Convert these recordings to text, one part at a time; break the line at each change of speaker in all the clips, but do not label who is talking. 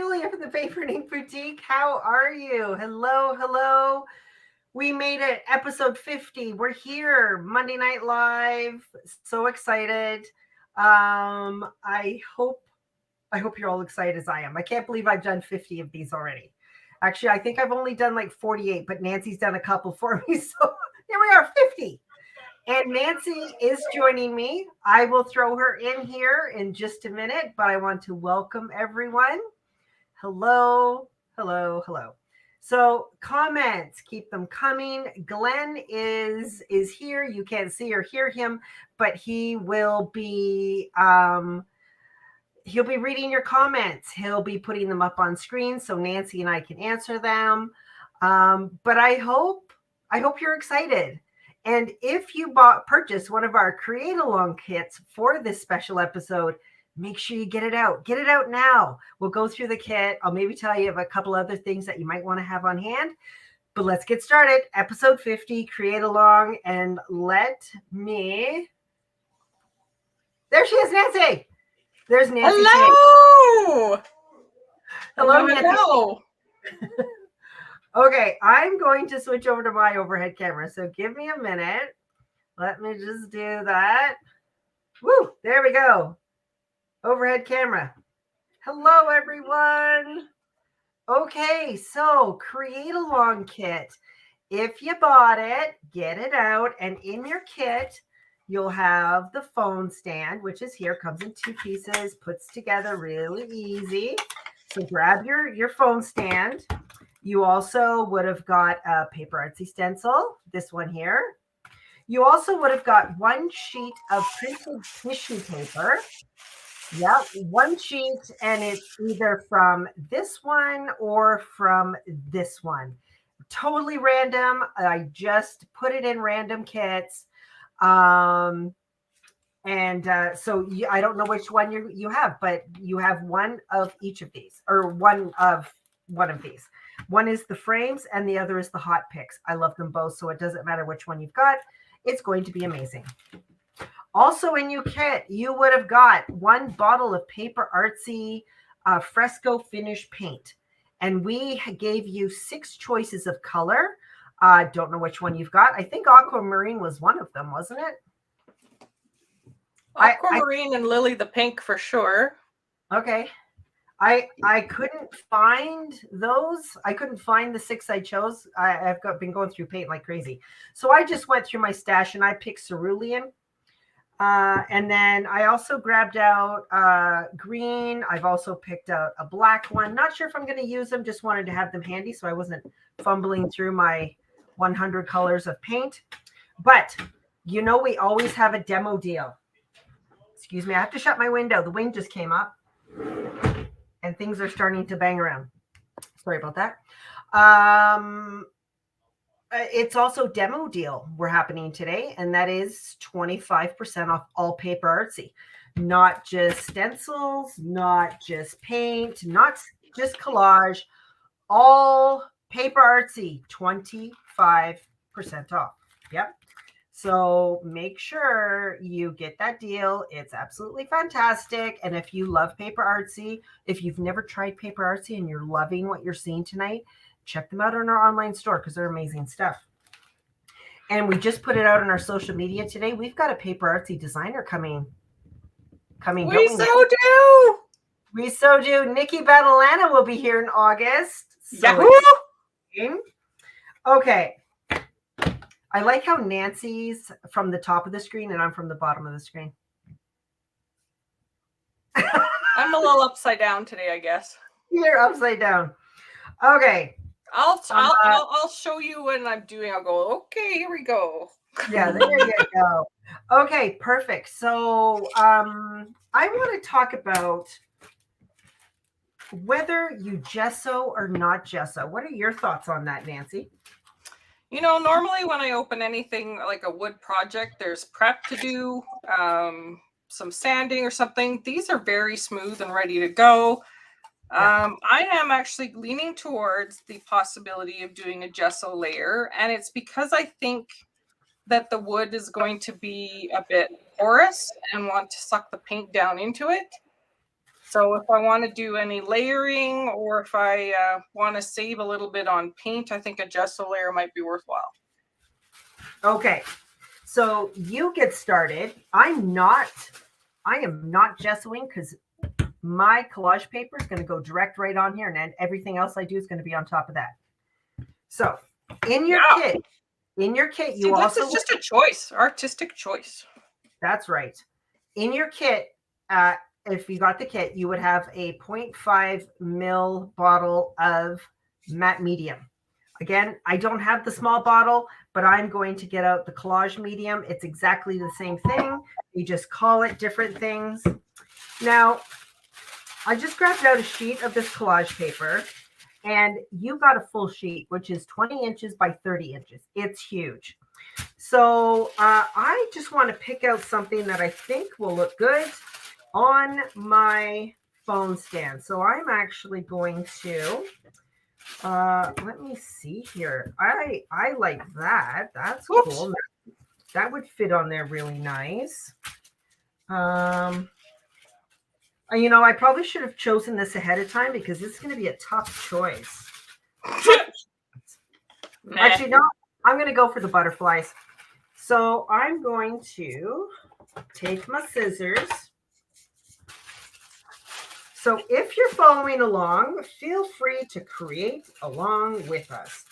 Julia from the Paper and Ink Boutique. How are you? Hello, hello. We made it, episode 50. We're here, Monday Night Live. So excited. I hope you're all excited as I am. I can't believe I've done 50 of these already. Actually, I think I've only done like 48, but Nancy's done a couple for me. So here we are, 50. And Nancy is joining me. I will throw her in here in just a minute, but I want to welcome everyone. Hello, hello, hello. So comments, keep them coming. Glenn is here. You can't see or hear him, but he will be he'll be reading your comments. He'll be putting them up on screen so Nancy and I can answer them. But I hope you're excited. And if you purchase one of our Create Along kits for this special episode, make sure you get it out. Get it out now. We'll go through the kit. I'll maybe tell you of a couple other things that you might want to have on hand. But let's get started. Episode 50, Create Along. And let me... There she is, Nancy. There's Nancy.
Hello.
Hello, Nancy.
Hello.
Okay, I'm going to switch over to my overhead camera. So give me a minute. Let me just do that. Woo, there we go. Overhead camera. Hello, everyone. Okay, so Create Along kit. If you bought it, get it out. And in your kit, you'll have the phone stand, which is here, comes in 2 pieces, puts together really easy. So grab your phone stand. You also would have got a paper artsy stencil, this one here. You also would have got 1 sheet of printed tissue paper. Yeah, 1 sheet, and it's either from this one or from this one. Totally random. I just put it in random kits. So I don't know which one you have, but you have one of each of these, or one of these. One is the frames and the other is the hot picks. I love them both, so it doesn't matter which one you've got. It's going to be amazing. Also in your kit, you would have got 1 bottle of Paper Artsy fresco finish paint. And we gave you 6 choices of color. Don't know which one you've got. I think aquamarine was one of them, wasn't it?
Aquamarine and Lily the Pink for sure.
Okay. I couldn't find those. I couldn't find the 6 I chose. I've been going through paint like crazy. So I just went through my stash and I picked cerulean. And then I also grabbed out green. I've also picked out a black one. Not sure if I'm going to use them. Just wanted to have them handy so I wasn't fumbling through my 100 colors of paint. But you know we always have a demo deal. Excuse me, I have to shut my window. The wind just came up. And things are starting to bang around. Sorry about that. It's also demo deal we're happening today, and that is 25% off all Paper Artsy. Not just stencils, not just paint, not just collage, all Paper Artsy, 25% off. Yep. So make sure you get that deal. It's absolutely fantastic. And if you love Paper Artsy, if you've never tried Paper Artsy and you're loving what you're seeing tonight, check them out on our online store because they're amazing stuff. And we just put it out on our social media today. We've got a Paper Artsy designer coming.
We so do.
We so do. Nikki Badalana will be here in August.
Yahoo!
Okay. I like how Nancy's from the top of the screen and I'm from the bottom of the screen.
I'm a little upside down today, I guess.
You're upside down. Okay.
I'll show you when I'm doing. I'll go, okay, here we go.
Yeah, there you go. Okay, perfect. So I want to talk about whether you gesso or not gesso. What are your thoughts on that, Nancy?
You know, normally when I open anything like a wood project, there's prep to do, some sanding or something. These are very smooth and ready to go. I am actually leaning towards the possibility of doing a gesso layer, and it's because I think that the wood is going to be a bit porous and want to suck the paint down into it. So if I want to do any layering, or if I want to save a little bit on paint, I think a gesso layer might be worthwhile.
Okay, so you get started. I am not gessoing because my collage paper is going to go direct right on here, and then everything else I do is going to be on top of that. So in your kit, you also,
this is just a choice, artistic choice.
That's right. In your kit, if you got the kit, you would have a 0.5 ml bottle of matte medium. Again, I don't have the small bottle, but I'm going to get out the collage medium. It's exactly the same thing. You just call it different things. Now, I just grabbed out a sheet of this collage paper, and you got a full sheet, which is 20 inches by 30 inches. It's huge. So I just want to pick out something that I think will look good on my phone stand. So I'm actually going to, let me see here. I like that. That's cool. That would fit on there really nice. You know, I probably should have chosen this ahead of time because this is going to be a tough choice. Actually, no, I'm going to go for the butterflies. So I'm going to take my scissors. So if you're following along, feel free to create along with us.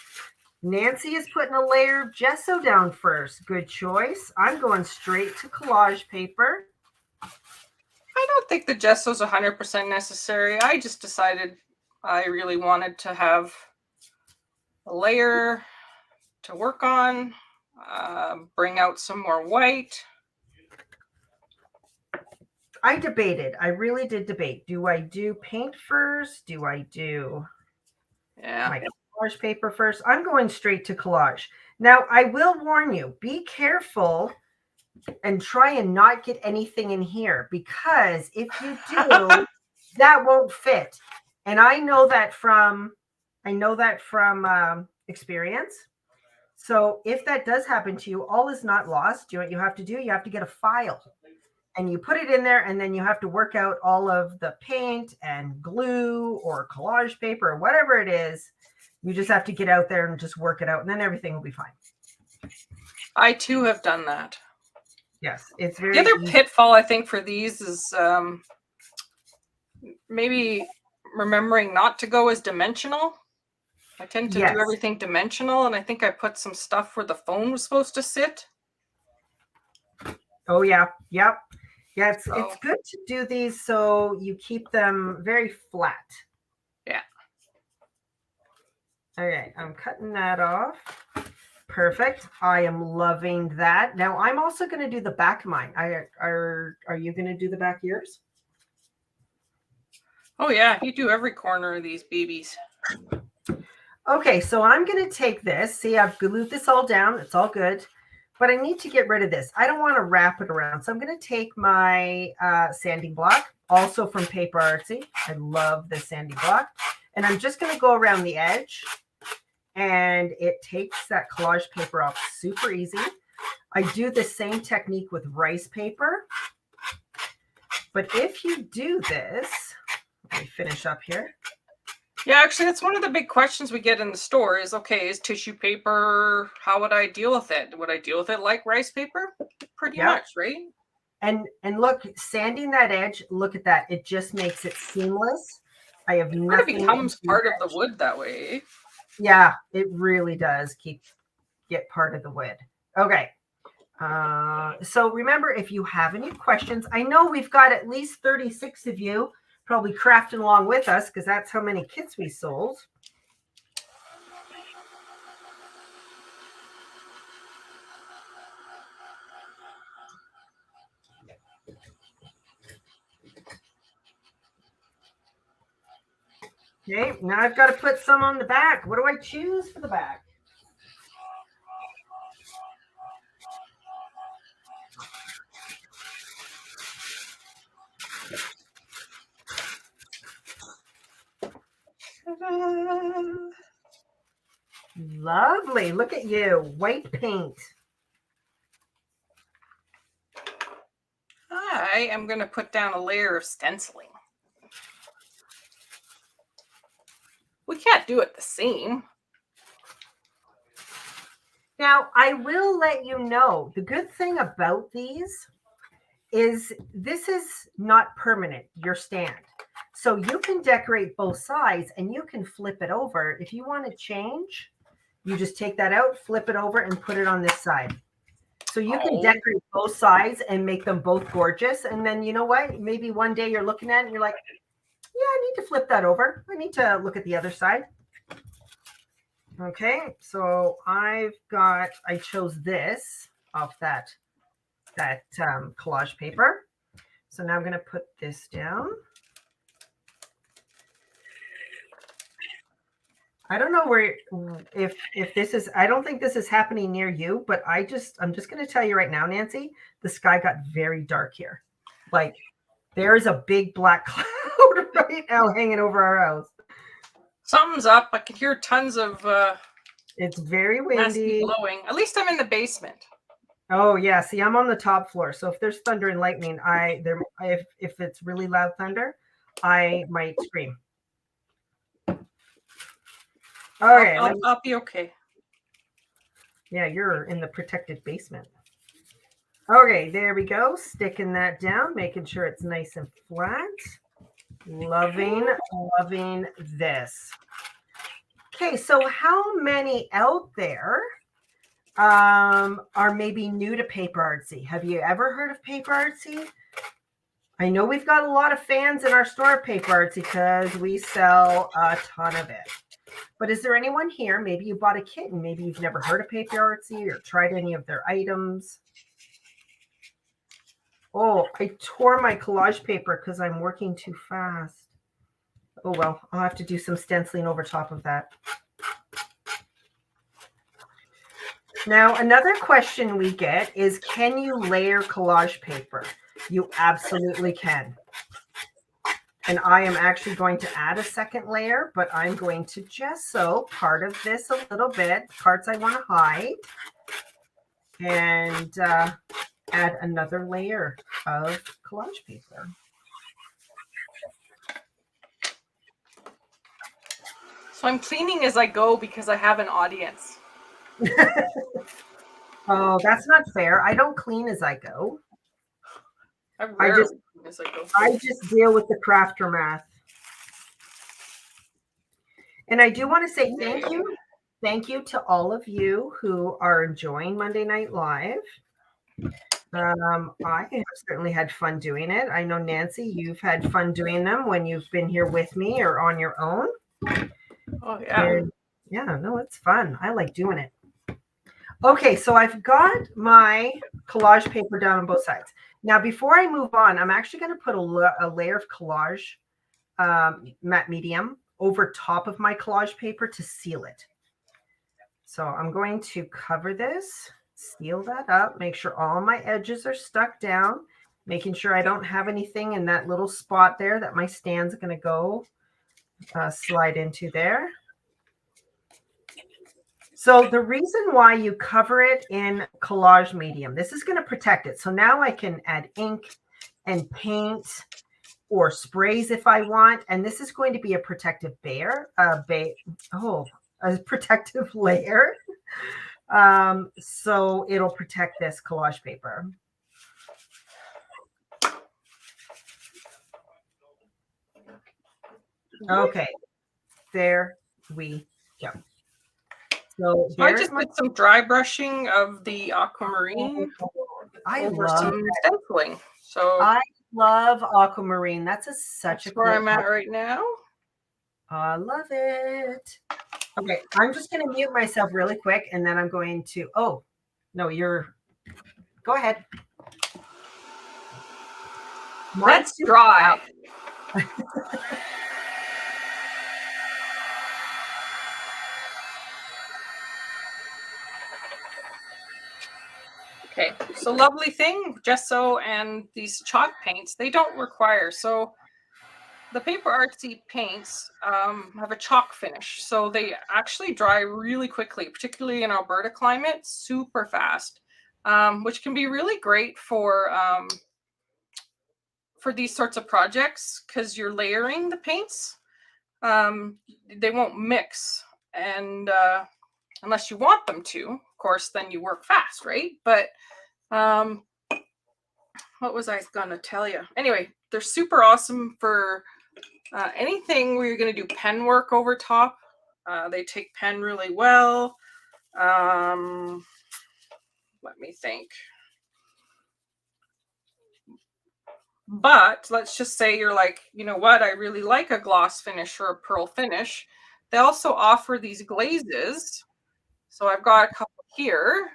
Nancy is putting a layer of gesso down first. Good choice. I'm going straight to collage paper.
I don't think the gesso is 100% necessary. I just decided I really wanted to have a layer to work on, bring out some more white.
I debated. I really did debate. Do I do paint first? Do I do my collage paper first? I'm going straight to collage. Now, I will warn you, be careful and try and not get anything in here, because if you do, that won't fit. And I know that from experience. So if that does happen to you, all is not lost. You know what you have to do? You have to get a file and you put it in there, and then you have to work out all of the paint and glue or collage paper or whatever it is. You just have to get out there and just work it out, and then everything will be fine.
I too have done that.
Yes, it's very
the other
easy.
pitfall I think for these is maybe remembering not to go as dimensional. I tend to do everything dimensional, and I think I put some stuff where the phone was supposed to sit.
Oh yeah, yep. Yeah, it's good to do these so you keep them very flat.
Yeah.
All right, I'm cutting that off. Perfect. I am loving that. Now I'm also going to do the back of mine. Are you going to do the back of yours?
Oh yeah, you do every corner of these babies.
Okay, so I'm going to take this. See, I've glued this all down. It's all good. But I need to get rid of this. I don't want to wrap it around. So I'm going to take my sanding block, also from Paper Artsy. I love this sanding block. And I'm just going to go around the edge. And it takes that collage paper off super easy. I do the same technique with rice paper. But if you do this, let me finish up here.
Yeah, actually, that's one of the big questions we get in the store is, okay, is tissue paper, how would I deal with it? Would I deal with it like rice paper? Pretty much, right?
And look, sanding that edge, look at that. It just makes it seamless. I have nothing.
It becomes part of the wood that way.
Yeah, it really does get part of the wood. Okay. So remember, if you have any questions, I know we've got at least 36 of you probably crafting along with us because that's how many kits we sold. Okay, now I've got to put some on the back. What do I choose for the back? Lovely. Look at you. White paint.
I am going to put down a layer of stenciling. we can't do it the same.
Now, I will let you know, the good thing about these is this is not permanent, your stand. So you can decorate both sides and you can flip it over. If you want to change, you just take that out, flip it over, and put it on this side. So you can decorate both sides and make them both gorgeous. And then you know what? Maybe one day you're looking at it and you're like, yeah, I need to flip that over. I need to look at the other side. Okay, so I chose this off that collage paper. So now I'm going to put this down. I don't know where if this is, I don't think this is happening near you, but I'm just going to tell you right now, Nancy, the sky got very dark here. Like there's a big black cloud right now hanging over our house.
Something's up. I can hear tons of
it's very windy
blowing. At least I'm in the basement.
Oh yeah, see, I'm on the top floor, so if there's thunder and lightning, if it's really loud thunder, I might scream. Okay,
I'll be okay.
Yeah, you're in the protected basement. Okay, there we go. Sticking that down, making sure it's nice and flat. Loving this. Okay, so how many out there are maybe new to Paper Artsy? Have you ever heard of Paper Artsy? I know we've got a lot of fans in our store of Paper Artsy because we sell a ton of it. But is there anyone here? Maybe you bought a kit and maybe you've never heard of Paper Artsy or tried any of their items. Oh, I tore my collage paper because I'm working too fast. Oh, well, I'll have to do some stenciling over top of that. Now, another question we get is, can you layer collage paper? You absolutely can. And I am actually going to add a second layer, but I'm going to gesso part of this a little bit, parts I want to hide, and add another layer of collage paper.
So I'm cleaning as I go because I have an audience.
Oh, that's not fair. I don't clean as I go. I just deal with the crafter math. And I do want to say thank you. Thank you to all of you who are enjoying Monday Night Live. I have certainly had fun doing it. I know, Nancy, you've had fun doing them when you've been here with me or on your own.
Oh, yeah.
And yeah, no, it's fun. I like doing it. Okay, so I've got my collage paper down on both sides. Now, before I move on, I'm actually going to put a layer of collage matte medium over top of my collage paper to seal it. So I'm going to cover this, seal that up, make sure all my edges are stuck down, making sure I don't have anything in that little spot there that my stand's going to go slide into there. So the reason why you cover it in collage medium, this is going to protect it. So now I can add ink and paint or sprays if I want. And this is going to be a protective a protective layer. So it'll protect this collage paper. Okay, there we go. So
I just did some dry brushing of the aquamarine over some stenciling. So
I love aquamarine. That's such a cool
where I'm at right now.
I love it. Okay, I'm just going to mute myself really quick, and then I'm going to. Oh, no, go ahead.
Let's dry. Okay, so lovely thing, gesso and these chalk paints, they don't require. So the Paper Artsy paints have a chalk finish. So they actually dry really quickly, particularly in Alberta climate, super fast, which can be really great for these sorts of projects because you're layering the paints. they won't mix. And unless you want them to, of course, then you work fast, right? But what was I going to tell you? Anyway, they're super awesome for anything where you're going to do pen work over top. They take pen really well. Let me think. But let's just say you're like, you know what, I really like a gloss finish or a pearl finish. They also offer these glazes. So I've got a couple here.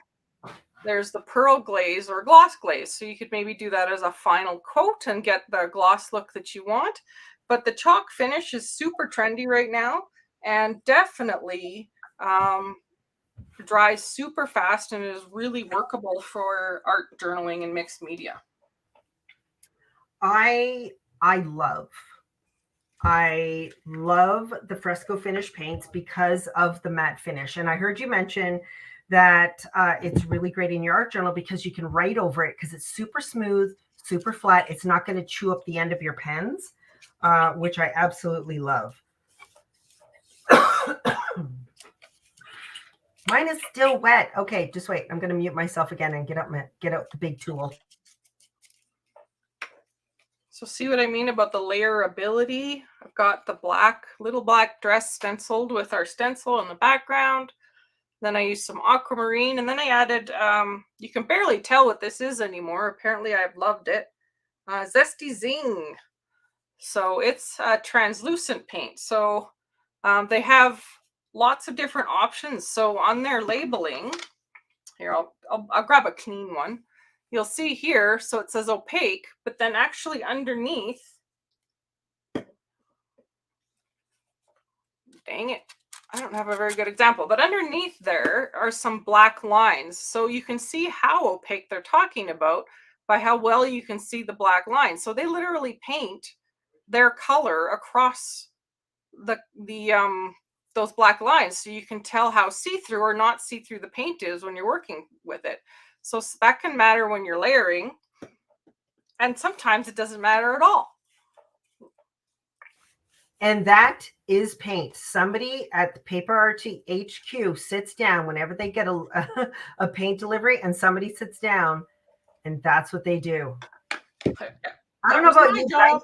There's the pearl glaze or gloss glaze. So you could maybe do that as a final coat and get the gloss look that you want. But the chalk finish is super trendy right now and definitely dries super fast and is really workable for art journaling and mixed media.
I love the fresco finish paints because of the matte finish. And I heard you mention that it's really great in your art journal because you can write over it because it's super smooth, super flat. It's not going to chew up the end of your pens, which I absolutely love. Mine is still wet. Okay, just wait. I'm going to mute myself again and get out the big tool.
So see what I mean about the layerability? I've got the little black dress stenciled with our stencil in the background. Then I used some aquamarine, and then I added, you can barely tell what this is anymore. Apparently I've loved it. Zesty Zing. So it's a translucent paint. So they have lots of different options. So on their labeling, here, I'll grab a clean one. You'll see here, so it says opaque, but then actually underneath, dang it, I don't have a very good example, but underneath there are some black lines. So you can see how opaque they're talking about by how well you can see the black lines. So they literally paint their color across those black lines, so you can tell how see-through or not see-through the paint is when you're working with it. So that can matter when you're layering, and sometimes it doesn't matter at all.
And that is paint. Somebody at the Paper Artsy HQ sits down whenever they get a paint delivery, and somebody sits down, and that's what they do. I don't know about you, guys.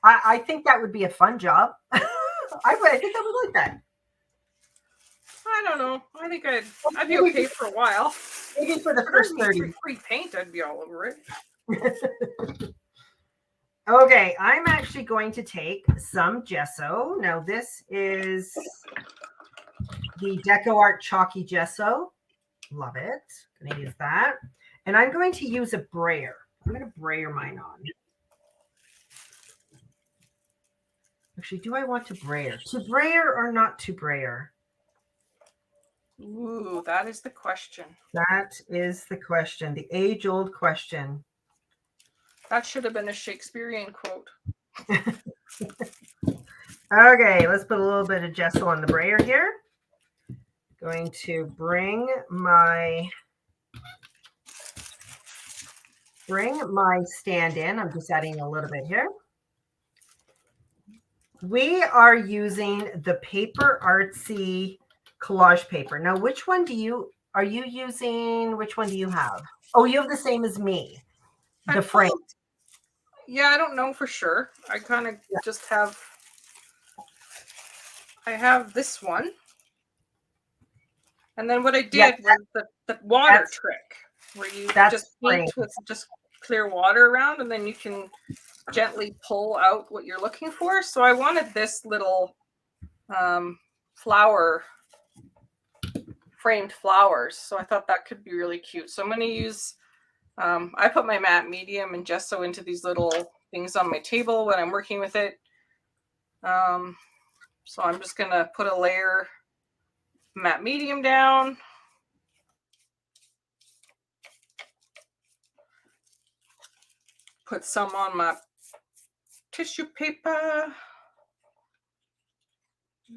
I think that would be a fun job. I think I would like that.
I don't know. I think I'd be okay for a while.
Maybe for the first 30.
Free paint, I'd be all over it.
Okay, I'm actually going to take some gesso. Now this is the DecoArt Chalky Gesso. Love it. I'm going to use that. And I'm going to use a brayer. I'm going to brayer mine on. Actually, do I want to brayer? To brayer or not to brayer?
Ooh, that is the question.
That is the question. The age-old question.
That should have been a Shakespearean quote.
Okay, let's put a little bit of gesso on the brayer here. Going to bring my stand in. I'm just adding a little bit here. We are using the Paper Artsy collage paper. Now, which one are you using? Which one do you have? Oh, you have the same as me. The frame.
Yeah, I don't know for sure. I kind of just have, I have this one. And then what I did was the water trick, where you just paint with just clear water around, and then you can gently pull out what you're looking for. So I wanted this little framed flowers. So I thought that could be really cute. So I'm going to use, I put my matte medium and gesso into these little things on my table when I'm working with it. So I'm just going to put a layer matte medium down. Put some on my tissue paper.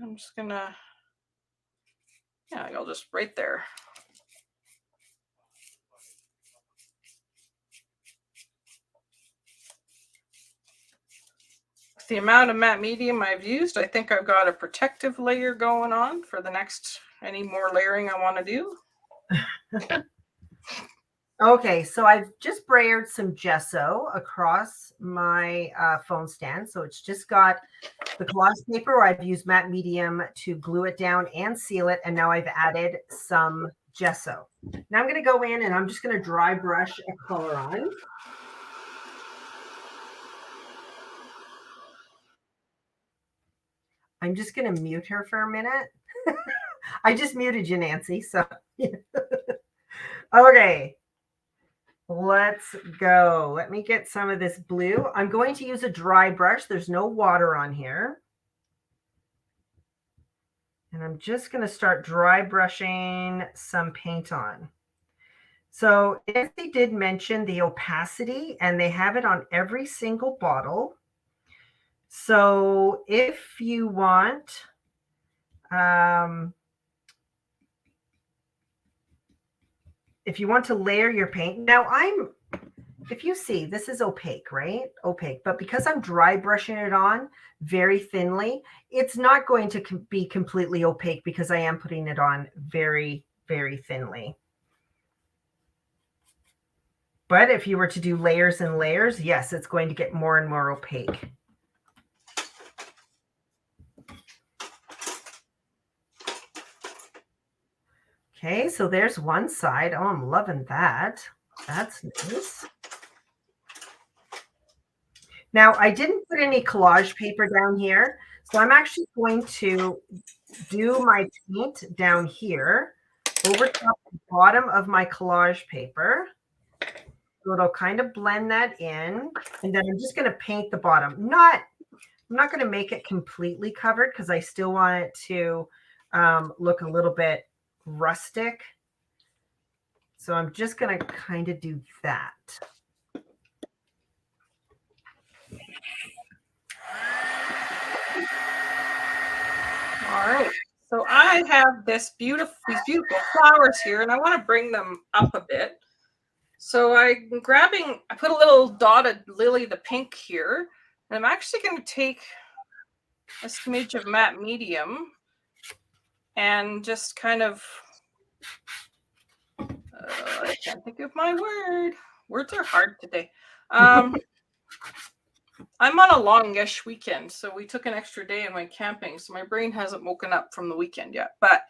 I'm just going to, I'll just right there. the amount of matte medium I've used, I think I've got a protective layer going on for the next any more layering I want to do.
Okay, so I've just brayered some gesso across my phone stand. So it's just got the collage paper where I've used matte medium to glue it down and seal it. And now I've added some gesso. Now I'm going to go in and I'm just going to dry brush a color on. I'm just going to mute her for a minute. I just muted you, Nancy. So, okay. Let's go. Let me get some of this blue. I'm going to use a dry brush. There's no water on here. And I'm just going to start dry brushing some paint on. So if they did mention the opacity, and they have it on every single bottle. So if you want, to layer your paint. Now if you see, this is opaque, right? Opaque. But because I'm dry brushing it on very thinly, it's not going to be completely opaque because I am putting it on very, very thinly. But if you were to do layers and layers, yes, it's going to get more and more opaque. Okay, so there's one side. Oh, I'm loving that. That's nice. Now, I didn't put any collage paper down here, so I'm actually going to do my paint down here over top the bottom of my collage paper. So it'll kind of blend that in, and then I'm just going to paint the bottom. I'm not going to make it completely covered because I still want it to look a little bit rustic. So I'm just going to kind of do that.
All right. So I have these beautiful flowers here, and I want to bring them up a bit. So I put a little dotted lily, the pink here, and I'm actually going to take a smidge of matte medium and just kind of, I can't think of my word. Words are hard today. I'm on a longish weekend, so we took an extra day and went camping, so my brain hasn't woken up from the weekend yet, but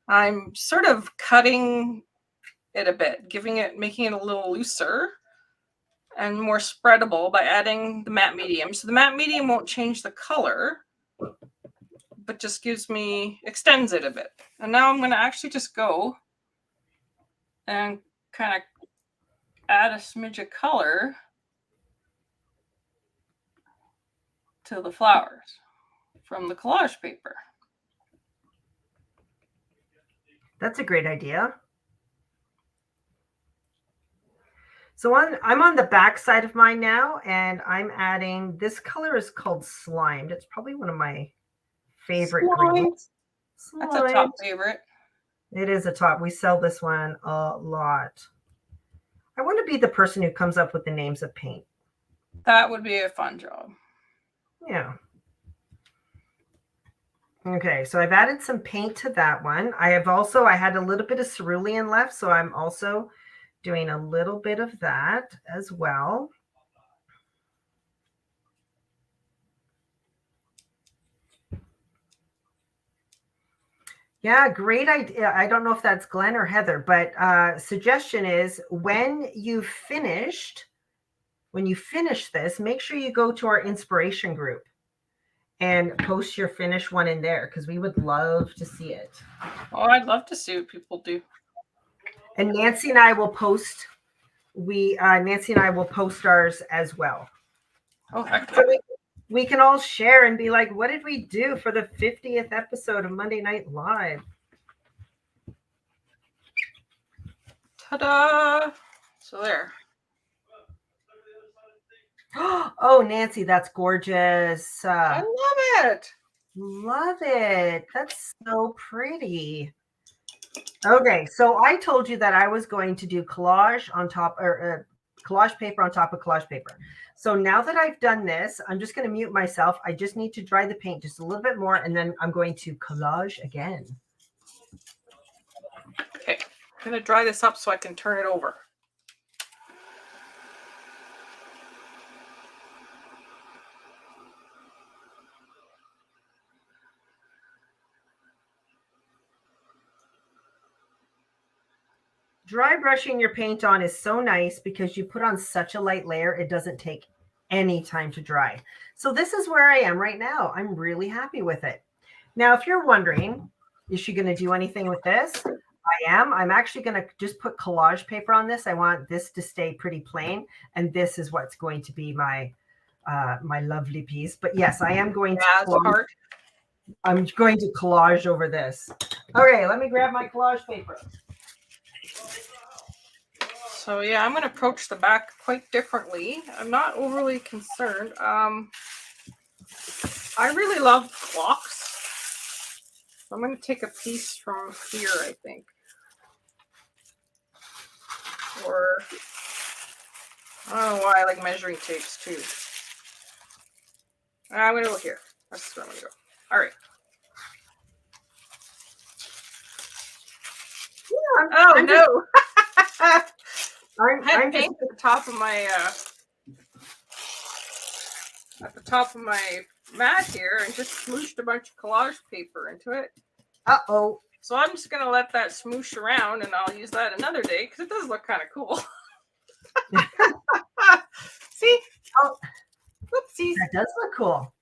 I'm sort of cutting it a bit, making it a little looser and more spreadable by adding the matte medium. So the matte medium won't change the color, but just extends it a bit. And now I'm going to actually just go and kind of add a smidge of color to the flowers from the collage paper.
That's a great idea. So I'm on the back side of mine now, and I'm adding, this color is called Slimed. It's probably one of my favorite greens.
That's a top favorite.
It is a top. We sell this one a lot. I want to be the person who comes up with the names of paint.
That would be a fun job.
Yeah. Okay, so I've added some paint to that one. I had a little bit of cerulean left, so I'm also doing a little bit of that as well. Yeah, great idea. I don't know if that's Glenn or Heather, but suggestion is when you finish this, make sure you go to our inspiration group and post your finished one in there because we would love to see it.
Oh, I'd love to see what people do.
And Nancy and I will post. Nancy and I will post ours as well.
Oh, heck.
So we can all share and be like, what did we do for the 50th episode of Monday Night Live?
Ta-da! So there.
Oh, Nancy, that's gorgeous.
I love it.
Love it. That's so pretty. Okay, so I told you that I was going to do collage on top, or collage paper on top of collage paper. So now that I've done this, I'm just going to mute myself. I just need to dry the paint just a little bit more, and then I'm going to collage again.
Okay, I'm going to dry this up so I can turn it over.
Dry brushing your paint on is so nice because you put on such a light layer, it doesn't take any time to dry. So this is where I am right now. I'm really happy with it. Now, if you're wondering, is she going to do anything with this? I am. I'm actually going to just put collage paper on this. I want this to stay pretty plain, and this is what's going to be my my lovely piece. But yes, I am going to I'm going to collage over this. Okay, let me grab my collage paper.
So yeah, I'm going to approach the back quite differently. I'm not overly concerned. I really love clocks. I'm going to take a piece from here, I think. Or, I don't know why I like measuring tapes too. I'm going to go here. That's where I'm going to go. All right.
Yeah,
oh, no.
I'm
paint at the top of my mat here and just smooshed a bunch of collage paper into it.
Uh-oh.
So I'm just gonna let that smoosh around, and I'll use that another day because it does look kind of cool. See?
Oh,
whoopsies.
That does look cool.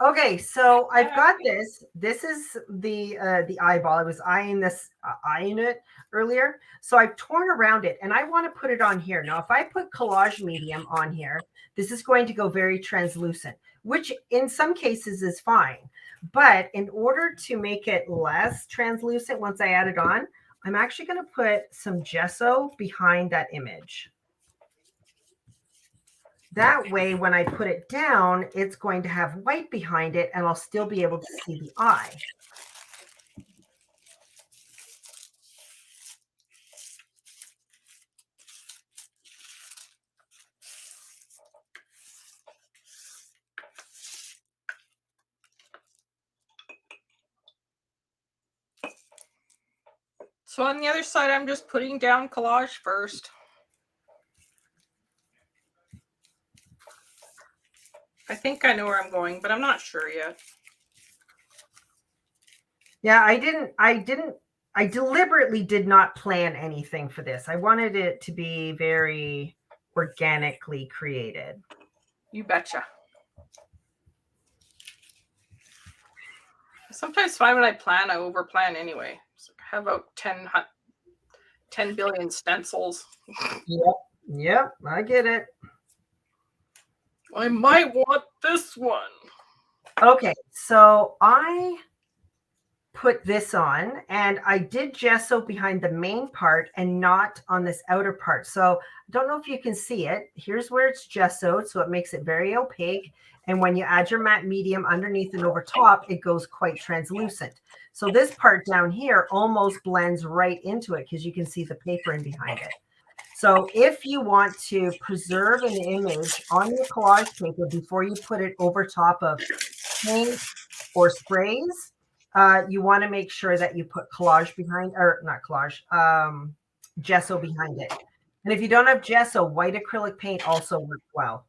Okay, so I've got this. This is the eyeball. I was eyeing it earlier. So I've torn around it, and I want to put it on here. Now, if I put collage medium on here, this is going to go very translucent, which in some cases is fine. But in order to make it less translucent once I add it on, I'm actually going to put some gesso behind that image. That way, when I put it down, it's going to have white behind it, and I'll still be able to see the eye.
So on the other side, I'm just putting down collage first. I think I know where I'm going, but I'm not sure yet.
Yeah, I deliberately did not plan anything for this. I wanted it to be very organically created.
You betcha. I sometimes find when I plan, I overplan anyway. So I have about 10 billion stencils.
Yep, I get it.
I might want this one.
Okay, so I put this on, and I did gesso behind the main part and not on this outer part. So I don't know if you can see it. Here's where it's gessoed, so it makes it very opaque. And when you add your matte medium underneath and over top, it goes quite translucent. So this part down here almost blends right into it because you can see the paper in behind it. So if you want to preserve an image on your collage paper before you put it over top of paint or sprays, you want to make sure that you put collage behind, or not collage, gesso behind it. And if you don't have gesso, white acrylic paint also works well.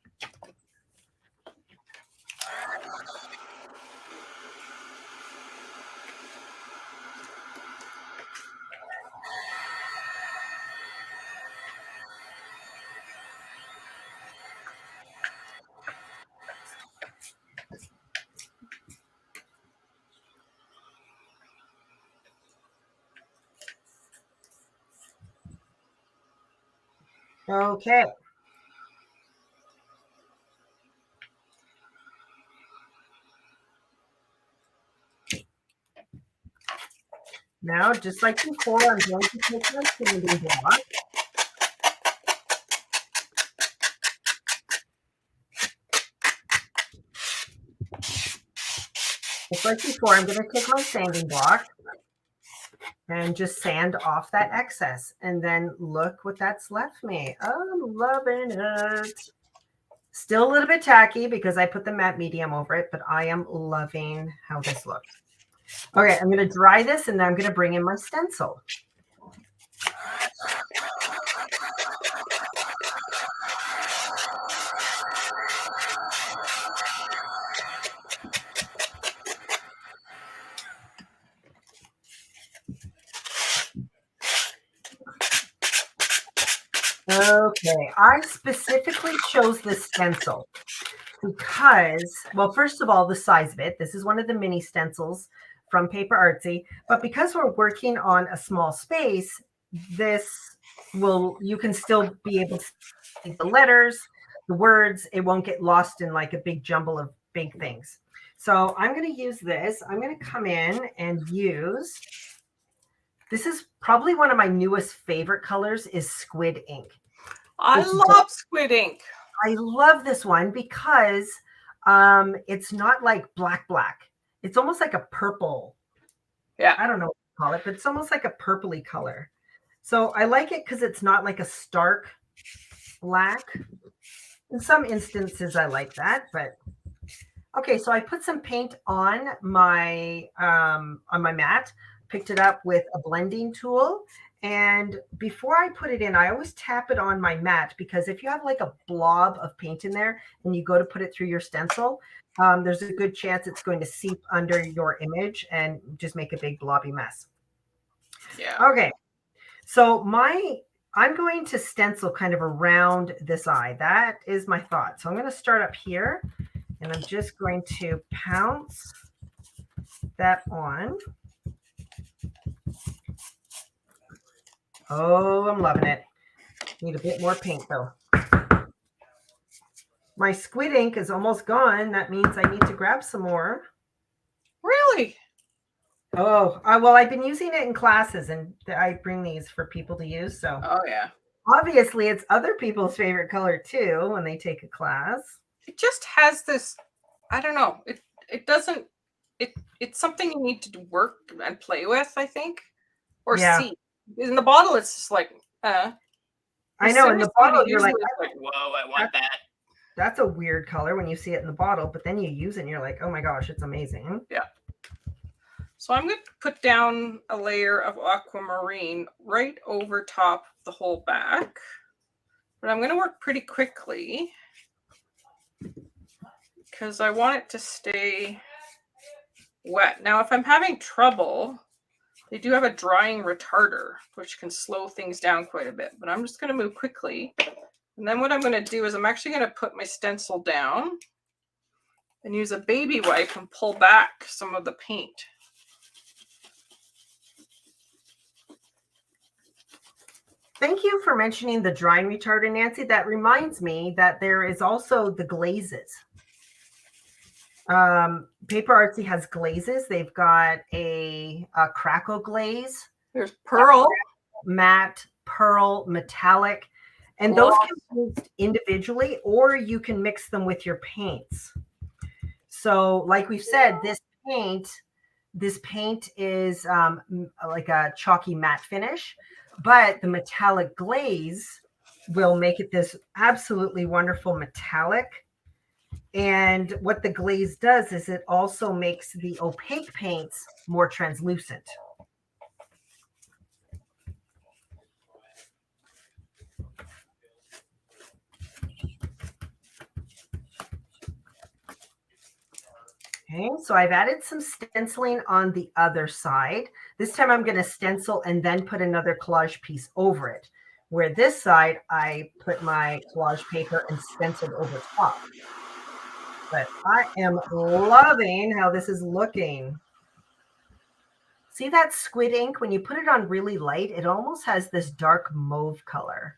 Okay. Now, just like before, I'm going to take my sanding block. Just like before, I'm going to take my sanding block. and just sand off that excess. And then look what that's left me. I'm loving it. Still a little bit tacky because I put the matte medium over it, but I am loving how this looks. Okay, I'm going to dry this and then I'm going to bring in my stencil. Okay, I specifically chose this stencil because, well, first of all, the size of it. This is one of the mini stencils from Paper Artsy, but because we're working on a small space, you can still be able to see the letters, the words. It won't get lost in like a big jumble of big things. So I'm going to use this. I'm going to come in and use, this is probably one of my newest favorite colors is squid ink.
I love squid ink.
I love this one because it's not like black. It's almost like a purple.
Yeah.
I don't know what to call it, but it's almost like a purpley color. So I like it because it's not like a stark black. In some instances, I like that, but okay. So I put some paint on my mat, picked it up with a blending tool. And before I put it in, I always tap it on my mat because if you have like a blob of paint in there and you go to put it through your stencil, there's a good chance it's going to seep under your image and just make a big blobby mess.
Yeah.
Okay. So I'm going to stencil kind of around this eye. That is my thought. So I'm going to start up here and I'm just going to pounce that on. Oh, I'm loving it. Need a bit more paint though. My squid ink is almost gone. That means I need to grab some more.
Really?
Oh, well, I've been using it in classes and I bring these for people to use. So
Oh yeah.
Obviously it's other people's favorite color too when they take a class.
It just has this, I don't know. It doesn't, it's something you need to work and play with, I think. Or see. In the bottle, it's just like,
I know in the bottle you're like,
whoa, I want that.
That's a weird color when you see it in the bottle, but then you use it and you're like, oh my gosh, it's amazing.
Yeah. So I'm going to put down a layer of aquamarine right over top the whole back. But I'm going to work pretty quickly because I want it to stay wet. Now, if I'm having trouble, they do have a drying retarder, which can slow things down quite a bit. But I'm just going to move quickly. And then what I'm going to do is I'm actually going to put my stencil down and use a baby wipe and pull back some of the paint.
Thank you for mentioning the drying retarder, Nancy. That reminds me that there is also the glazes. Paper Artsy has glazes. They've got a crackle glaze.
There's pearl.
Matte, pearl, metallic. And those can be used individually or you can mix them with your paints. So like we've said, this paint is like a chalky matte finish, but the metallic glaze will make it this absolutely wonderful metallic. And what the glaze does is it also makes the opaque paints more translucent. Okay, so I've added some stenciling on the other side. This time I'm going to stencil and then put another collage piece over it. Where this side, I put my collage paper and stenciled over top. But I am loving how this is looking. See that squid ink? When you put it on really light, it almost has this dark mauve color.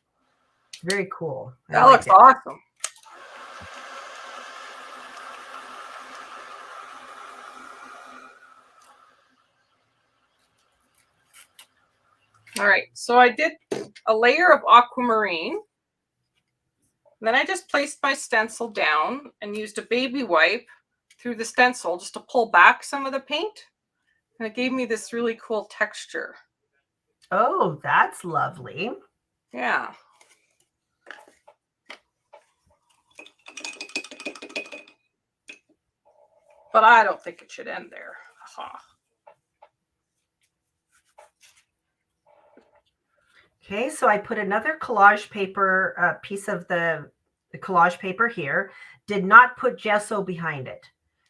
Very cool.
That looks awesome. All right, so I did a layer of aquamarine. Then I just placed my stencil down and used a baby wipe through the stencil just to pull back some of the paint. And it gave me this really cool texture.
Oh, that's lovely.
Yeah. But I don't think it should end there. Aha.
Okay, so I put another collage paper, piece of the collage paper here. Did not put gesso behind it.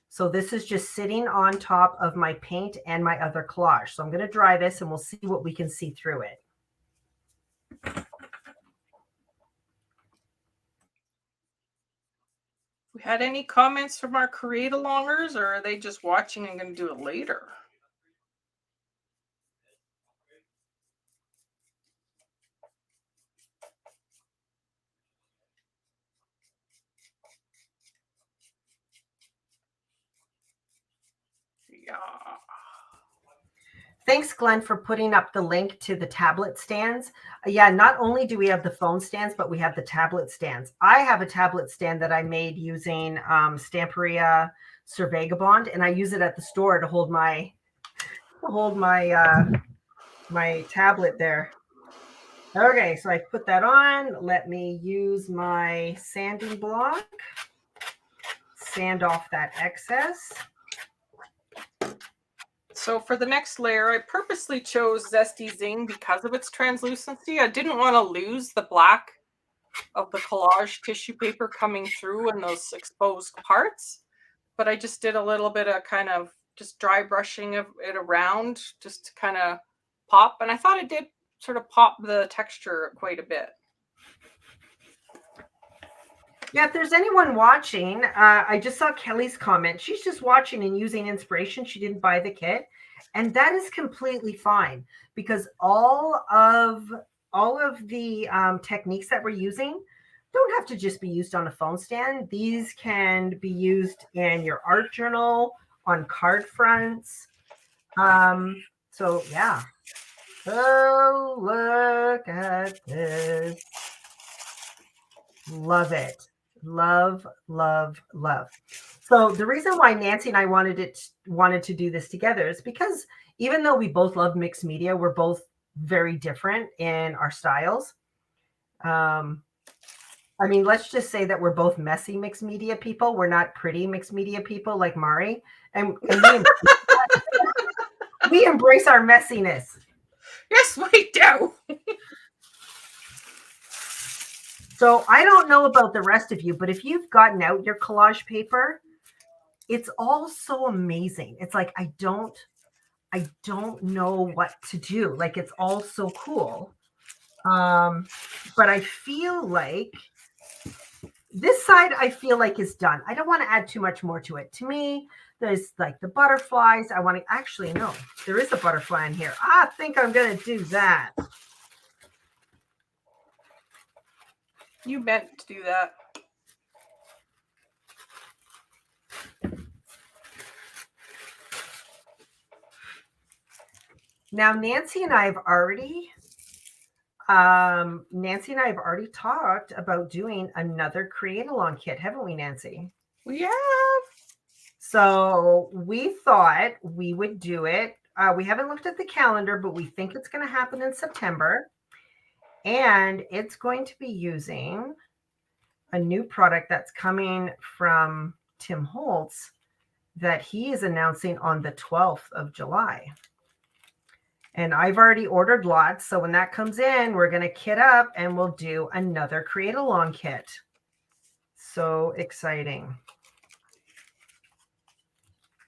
So this is just sitting on top of my paint and my other collage. So I'm going to dry this and we'll see what we can see through it.
We had any comments from our create alongers, or are they just watching and going to do it later? Yeah.
Thanks, Glenn, for putting up the link to the tablet stands. Yeah, not only do we have the phone stands, but we have the tablet stands. I have a tablet stand that I made using Stamperia Survagabond, and I use it at the store to hold my my tablet there. Okay, so I put that on. Let me use my sanding block. Sand off that excess.
So for the next layer, I purposely chose Zesty Zing because of its translucency. I didn't want to lose the black of the collage tissue paper coming through in those exposed parts. But I just did a little bit of kind of just dry brushing of it around just to kind of pop. And I thought it did sort of pop the texture quite a bit.
Yeah, if there's anyone watching, I just saw Kelly's comment. She's just watching and using inspiration. She didn't buy the kit. And that is completely fine because all of the techniques that we're using don't have to just be used on a phone stand. These can be used in your art journal, on card fronts. So yeah. Oh, look at this. Love it. Love, love, love. So the reason why Nancy and I wanted to do this together is because even though we both love mixed media, we're both very different in our styles. I mean, let's just say that we're both messy mixed media people. We're not pretty mixed media people like Mari, and we embrace our messiness.
Yes, we do.
So I don't know about the rest of you, but if you've gotten out your collage paper, it's all so amazing. It's like I don't know what to do. Like it's all so cool. But I feel like this side I feel like is done. I don't want to add too much more to it. To me, there's like the butterflies. I want to actually no, there is a butterfly in here. I think I'm gonna do that.
You meant to do that.
Now Nancy and I have already talked about doing another create along kit, haven't we, Nancy?
We have.
So we thought we would do it. We haven't looked at the calendar, but we think it's going to happen in September. And it's going to be using a new product that's coming from Tim Holtz that he is announcing on the 12th of July. And I've already ordered lots. So when that comes in, we're going to kit up and we'll do another create along kit. So exciting.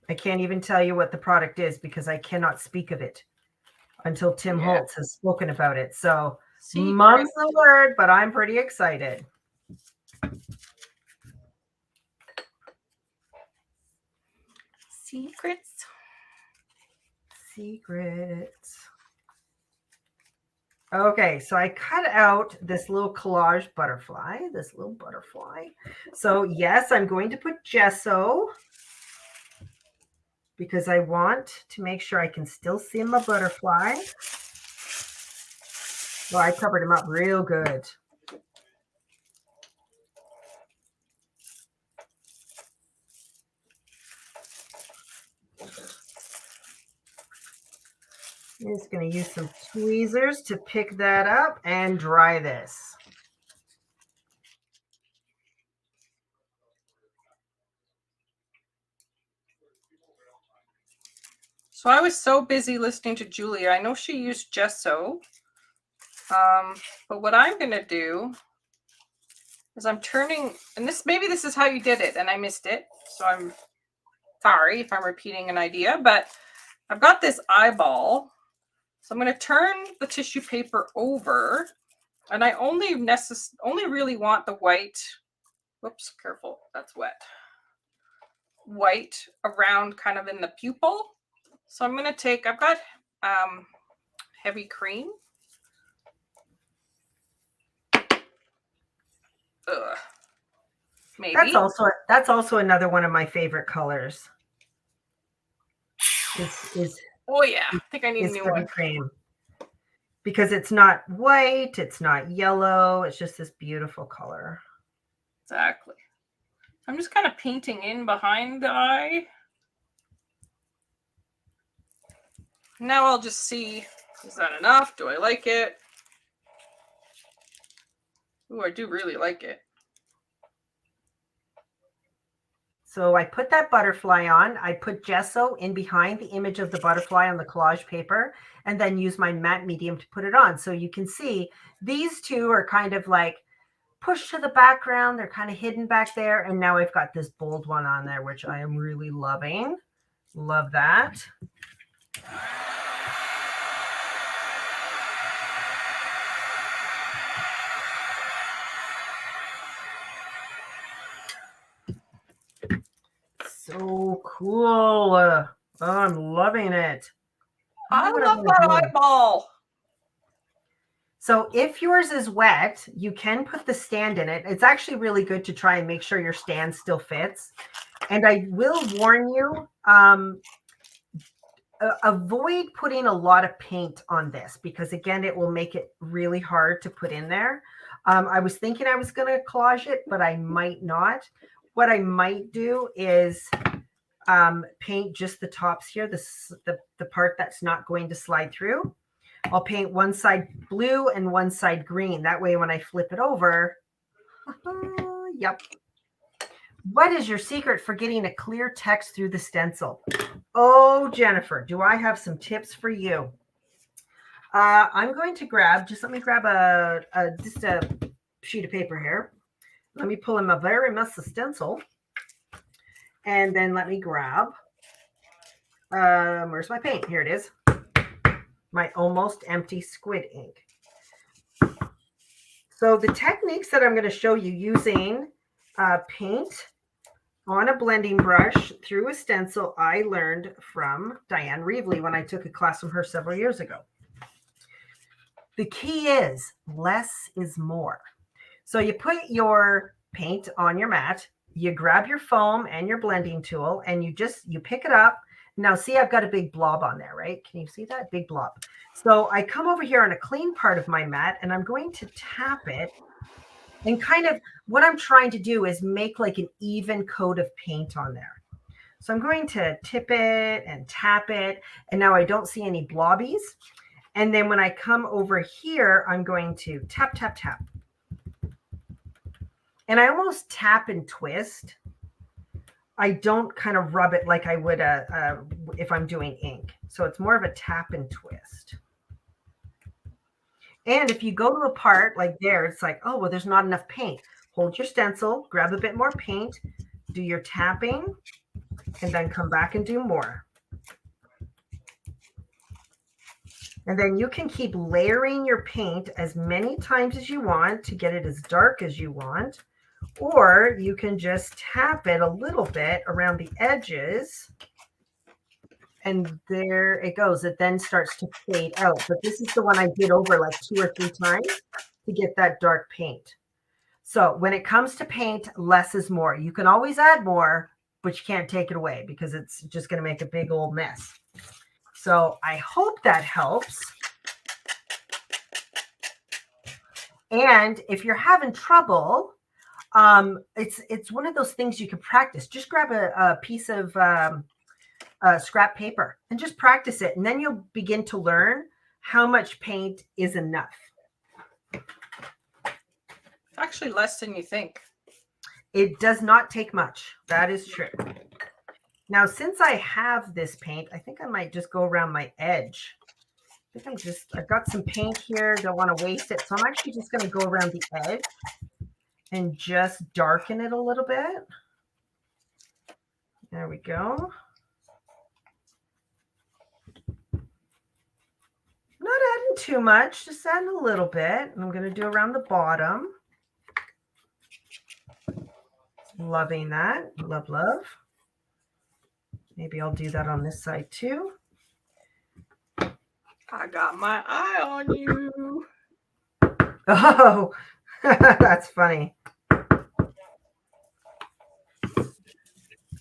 I can't even tell you what the product is because I cannot speak of it until Tim Holtz has spoken about it. So mum's the word, but I'm pretty excited.
Secrets.
Okay, so I cut out this little collage butterfly, So yes, I'm going to put gesso because I want to make sure I can still see my butterfly. Well, I covered him up real good. I'm just going to use some tweezers to pick that up and dry this.
So I was so busy listening to Julia. I know she used gesso. But what I'm going to do is I'm turning, and maybe this is how you did it and I missed it. So I'm sorry if I'm repeating an idea, but I've got this eyeball. So I'm going to turn the tissue paper over, and I only really want the white. Whoops, careful, that's wet. White around kind of in the pupil. So I'm going to take, I've got heavy cream. Maybe.
That's also another one of my favorite colors.
Oh yeah, I think I need a new one.
Cream. Because it's not white, it's not yellow, it's just this beautiful color.
Exactly. I'm just kind of painting in behind the eye. Now I'll just see, is that enough? Do I like it? Ooh, I do really like it.
So I put that butterfly on. I put gesso in behind the image of the butterfly on the collage paper, and then use my matte medium to put it on. So you can see these two are kind of like pushed to the background. They're kind of hidden back there. And now I've got this bold one on there, which I am really loving. Love that. So cool. Oh, I'm loving it.
I love that eyeball.
So if yours is wet, you can put the stand in it. It's actually really good to try and make sure your stand still fits. And I will warn you, avoid putting a lot of paint on this, because again, it will make it really hard to put in there. I was thinking I was going to collage it, but I might not. What I might do is paint just the tops here, the part that's not going to slide through. I'll paint one side blue and one side green. That way, when I flip it over, yep. What is your secret for getting a clear text through the stencil? Oh, Jennifer, do I have some tips for you? I'm going to grab, let me grab just a sheet of paper here. Let me pull in my very messy stencil. And then let me grab, where's my paint? Here it is. My almost empty squid ink. So the techniques that I'm going to show you using paint on a blending brush through a stencil, I learned from Diane Reevely when I took a class from her several years ago. The key is less is more. So you put your paint on your mat, you grab your foam and your blending tool, and you pick it up. Now, see, I've got a big blob on there, right? Can you see that big blob? So I come over here on a clean part of my mat, and I'm going to tap it. And kind of what I'm trying to do is make like an even coat of paint on there. So I'm going to tip it and tap it. And now I don't see any blobbies. And then when I come over here, I'm going to tap, tap, tap. And I almost tap and twist. I don't kind of rub it like I would if I'm doing ink. So it's more of a tap and twist. And if you go to a part like there, it's like, oh, well, there's not enough paint. Hold your stencil, grab a bit more paint, do your tapping, and then come back and do more. And then you can keep layering your paint as many times as you want to get it as dark as you want. Or you can just tap it a little bit around the edges. And there it goes. It then starts to fade out. But this is the one I did over like 2 or 3 times to get that dark paint. So when it comes to paint, less is more. You can always add more, but you can't take it away because it's just going to make a big old mess. So I hope that helps. And if you're having trouble, it's one of those things you can practice. Just grab a piece of scrap paper and just practice it. And then you'll begin to learn how much paint is enough.
Actually, less than you think.
It does not take much. That is true. Now, since I have this paint, I think I might just go around my edge. I've got some paint here. Don't want to waste it. So I'm actually just going to go around the edge and just darken it a little bit. There we go. Not adding too much, just adding a little bit. And I'm going to do around the bottom. Loving that. Love, love. Maybe I'll do that on this side too.
I got my eye on you.
Oh, that's funny.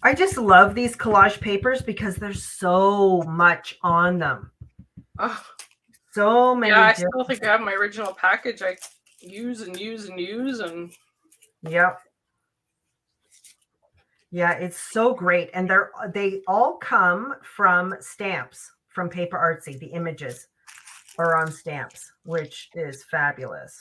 I just love these collage papers because there's so much on them.
Oh,
so many.
Yeah, I still think I have my original package. I use and use and use and.
Yep. Yeah, it's so great. And they all come from stamps from Paper Artsy. The images are on stamps, which is fabulous.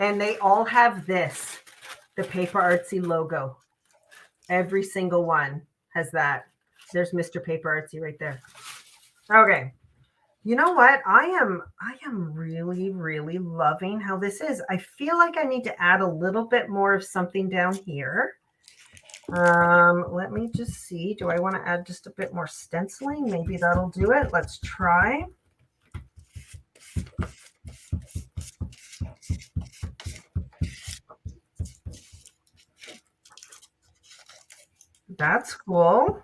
And they all have this, the Paper Artsy logo. Every single one has that. There's Mr. Paper Artsy right there. Okay. You know what? I am really, really loving how this is. I feel like I need to add a little bit more of something down here. Let me just see. Do I want to add just a bit more stenciling? Maybe that'll do it. Let's try. That's cool.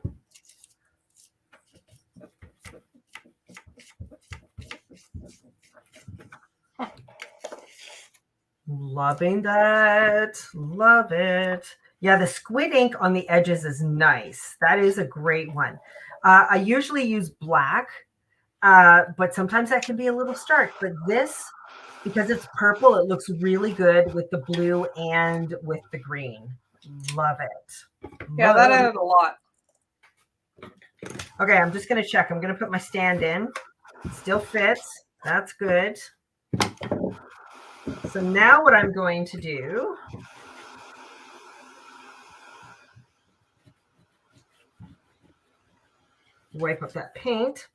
Loving that. Love it. Yeah, the squid ink on the edges is nice. That is a great one. I usually use black, but sometimes that can be a little stark. But this, because it's purple, it looks really good with the blue and with the green. Love it.
Yeah, that added a lot.
Okay, I'm just going to check. I'm going to put my stand in. It still fits. That's good. So now what I'm going to do wipe up that paint.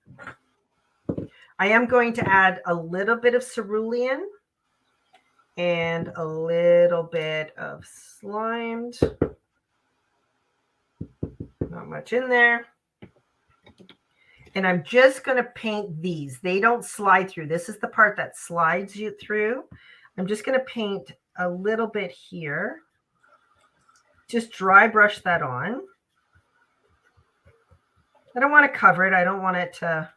I am going to add a little bit of cerulean and a little bit of slimed. Not much in there. And I'm just going to paint these. They don't slide through. This is the part that slides you through. I'm just going to paint a little bit here. Just dry brush that on. I don't want to cover it. I don't want it to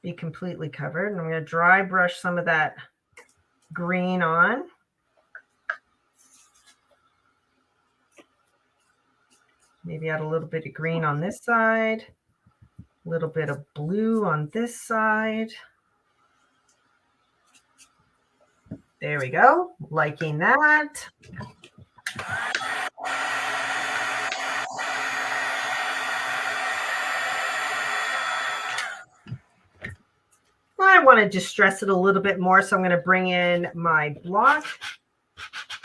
be completely covered. And I'm going to dry brush some of that green on. Maybe add a little bit of green on this side. A little bit of blue on this side. There we go. Liking that. I want to distress it a little bit more, so I'm going to bring in my block.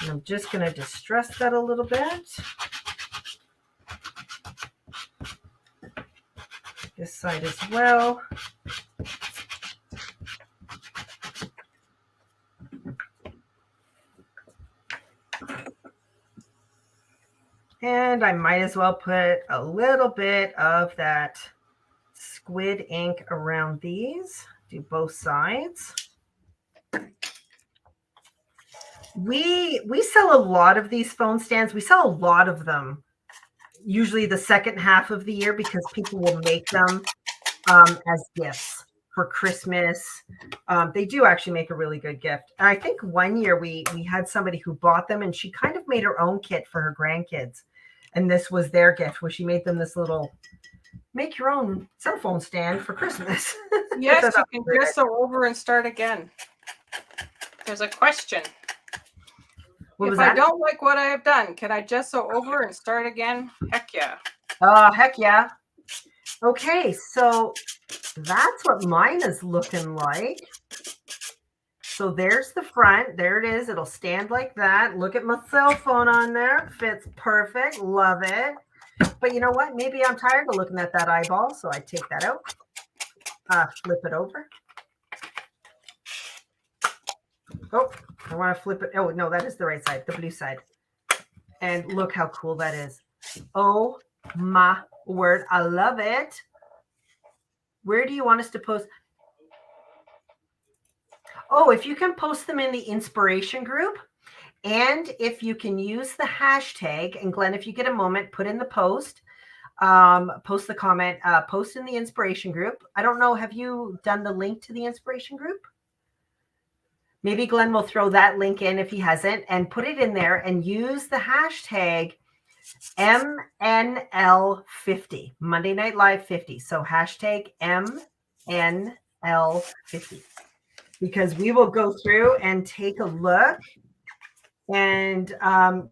And I'm just going to distress that a little bit. This side as well. And I might as well put a little bit of that squid ink around these. Do both sides. We sell a lot of these phone stands. We sell a lot of them, usually the second half of the year, because people will make them as gifts for Christmas. They do actually make a really good gift. And I think one year we had somebody who bought them, and she kind of made her own kit for her grandkids. And this was their gift, where she made them this little make your own cell phone stand for Christmas.
Yes, you can just go over and start again. there's a question.
What was
If I
that?
don't like what I have done, can I gesso over and start again? Heck yeah.
Heck yeah. Okay, so that's what mine is looking like. So there's the front. There it is. It'll stand like that. Look at my cell phone on there. Fits perfect. Love it. But you know what? Maybe I'm tired of looking at that eyeball, so I take that out. Flip it over. Oh, I want to flip it. Oh, no, that is the right side, the blue side. And look how cool that is. Oh my word. I love it. Where do you want us to post? Oh, if you can post them in the inspiration group, and if you can use the hashtag, and Glenn, if you get a moment, put in the post, post the comment, post in the inspiration group. I don't know, have you done the link to the inspiration group? Maybe Glenn will throw that link in if he hasn't, and put it in there and use the hashtag MNL50, Monday Night Live 50. So hashtag MNL50, because we will go through and take a look. And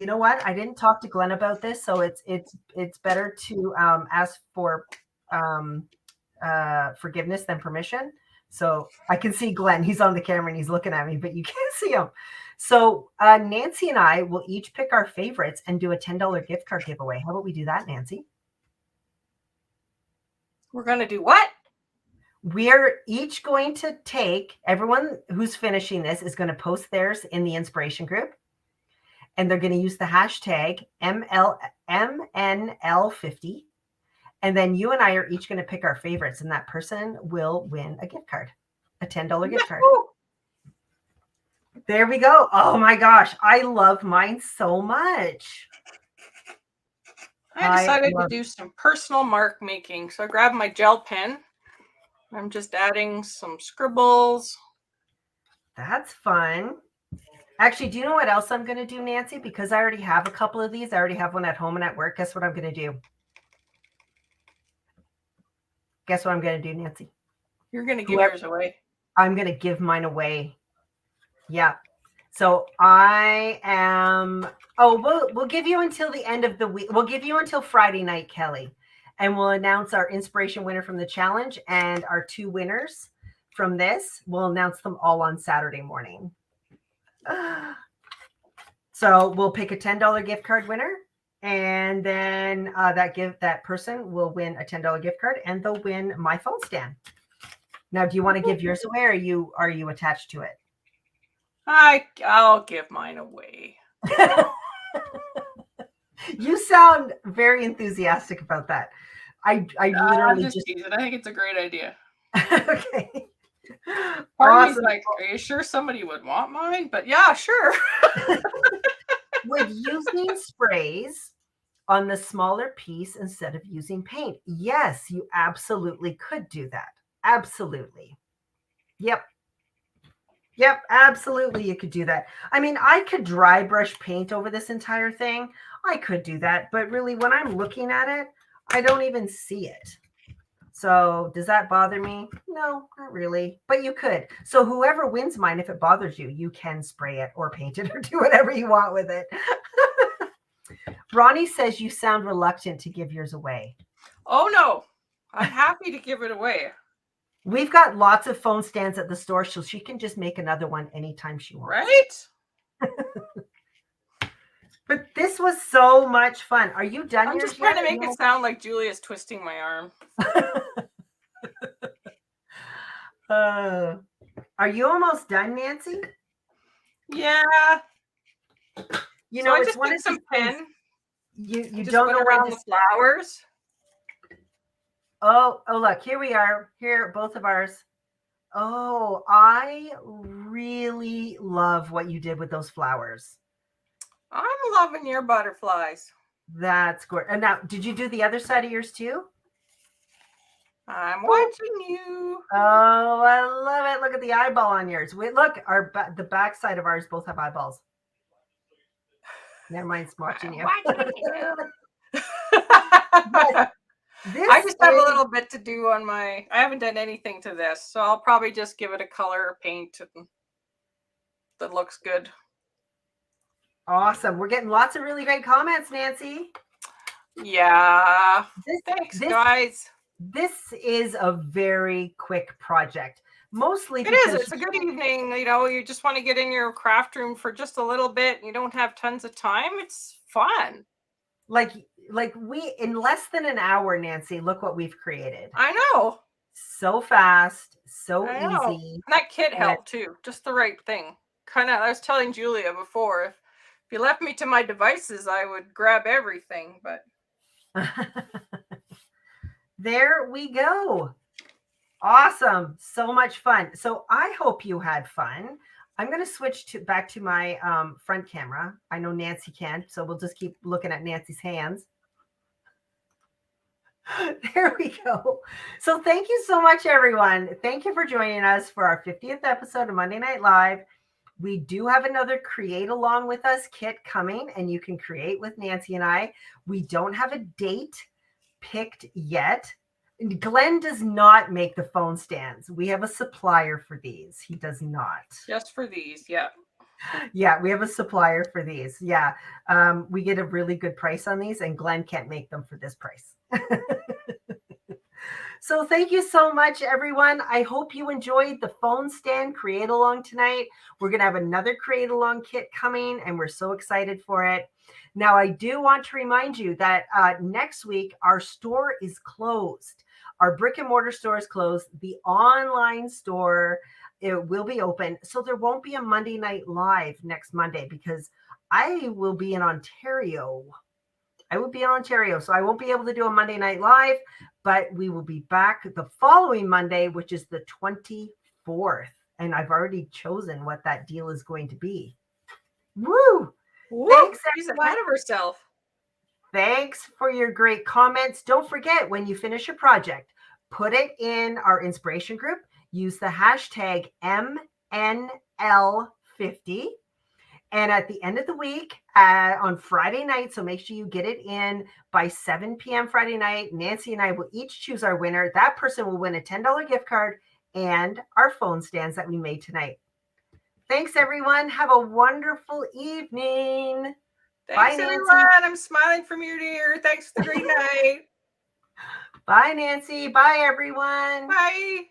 you know what? I didn't talk to Glenn about this, so it's better to ask for forgiveness than permission. So I can see Glenn. He's on the camera and he's looking at me, but you can't see him. So Nancy and I will each pick our favorites and do a $10 gift card giveaway. How about we do that, Nancy?
We're going to do what?
We're each going to take, everyone who's finishing this is going to post theirs in the inspiration group. And they're going to use the hashtag MNL50. And then you and I are each going to pick our favorites, and that person will win a gift card, a $10 gift card. There we go. Oh my gosh. I love mine so much.
I decided to do some personal mark making. So I grabbed my gel pen. I'm just adding some scribbles.
That's fun. Actually, do you know what else I'm going to do, Nancy? Because I already have a couple of these. I already have one at home and at work. Guess what I'm going to do? Guess what I'm going to do, Nancy?
You're going to give yours away.
I'm going to give mine away. Yeah. So I am. Oh, we'll give you until the end of the week. We'll give you until Friday night, Kelly. And we'll announce our inspiration winner from the challenge and our 2 winners from this. We'll announce them all on Saturday morning. So we'll pick a $10 gift card winner. And then that person will win a $10 gift card, and they'll win my phone stand. Now, do you want to give yours away, or are you attached to it?
I'll give mine away.
You sound very enthusiastic about that. I literally just
tease it. I think it's a great idea.
Okay.
Part of me's like, are you sure somebody would want mine? But yeah, sure.
With using sprays on the smaller piece instead of using paint. Yes, you absolutely could do that. Absolutely. Yep, absolutely you could do that. I mean, I could dry brush paint over this entire thing. I could do that, but really when I'm looking at it, I don't even see it. So does that bother me? No, not really, but you could. So whoever wins mine, if it bothers you, you can spray it or paint it or do whatever you want with it. Ronnie says you sound reluctant to give yours away.
Oh, no. I'm happy to give it away.
We've got lots of phone stands at the store, so she can just make another one anytime she wants.
Right?
But this was so much fun. Are you done?
I'm just trying to make it sound like Julia's twisting my arm.
Are you almost done, Nancy?
Yeah.
You know,
I
it's
just
one
took
of
some pen.
You don't know
around the flowers.
Oh, look, here we are. Here, both of ours. Oh, I really love what you did with those flowers.
I'm loving your butterflies.
That's good. And now, did you do the other side of yours too?
I'm watching you.
Oh, I love it. Look at the eyeball on yours. Look, the back side of ours both have eyeballs. Never mind, watching you.
I just have a little bit to do on I haven't done anything to this, so I'll probably just give it a color paint. that looks good.
Awesome. We're getting lots of really great comments, Nancy.
Yeah. Thanks, guys.
This is a very quick project. Mostly
it is. It's a good evening. You know, you just want to get in your craft room for just a little bit. You don't have tons of time. It's fun.
Like we, in less than an hour, Nancy, look what we've created.
I know.
So fast, so easy.
And that kit helped too. Just the right thing. Kind of, I was telling Julia before, if you left me to my devices, I would grab everything, but.
There we go. Awesome. So much fun. So I hope you had fun. I'm going to switch back to my front camera. I know Nancy can, so we'll just keep looking at Nancy's hands. There we go. So thank you so much, everyone. Thank you for joining us for our 50th episode of Monday Night Live. We do have another Create Along With Us kit coming, and you can create with Nancy and I. We don't have a date picked yet. Glenn does not make the phone stands. We have a supplier for these. He does not.
Just for these, yeah.
Yeah, we have a supplier for these. Yeah. We get a really good price on these, and Glenn can't make them for this price. So thank you so much, everyone. I hope you enjoyed the phone stand Create Along tonight. We're going to have another Create Along kit coming, and we're so excited for it. Now, I do want to remind you that next week, our store is closed. Our brick and mortar store is closed. The online store, it will be open. So there won't be a Monday Night Live next Monday because I will be in Ontario. So I won't be able to do a Monday Night Live, but we will be back the following Monday, which is the 24th. And I've already chosen what that deal is going to be. Woo! Thanks,
she's ahead of herself.
Thanks for your great comments. Don't forget, when you finish your project, put it in our inspiration group. Use the hashtag MNL50. And at the end of the week, on Friday night, so make sure you get it in by 7 p.m. Friday night, Nancy and I will each choose our winner. That person will win a $10 gift card and our phone stands that we made tonight. Thanks, everyone. Have a wonderful evening.
Thanks, everyone. I'm smiling from ear to ear. Thanks for the great night.
Bye, Nancy. Bye, everyone.
Bye.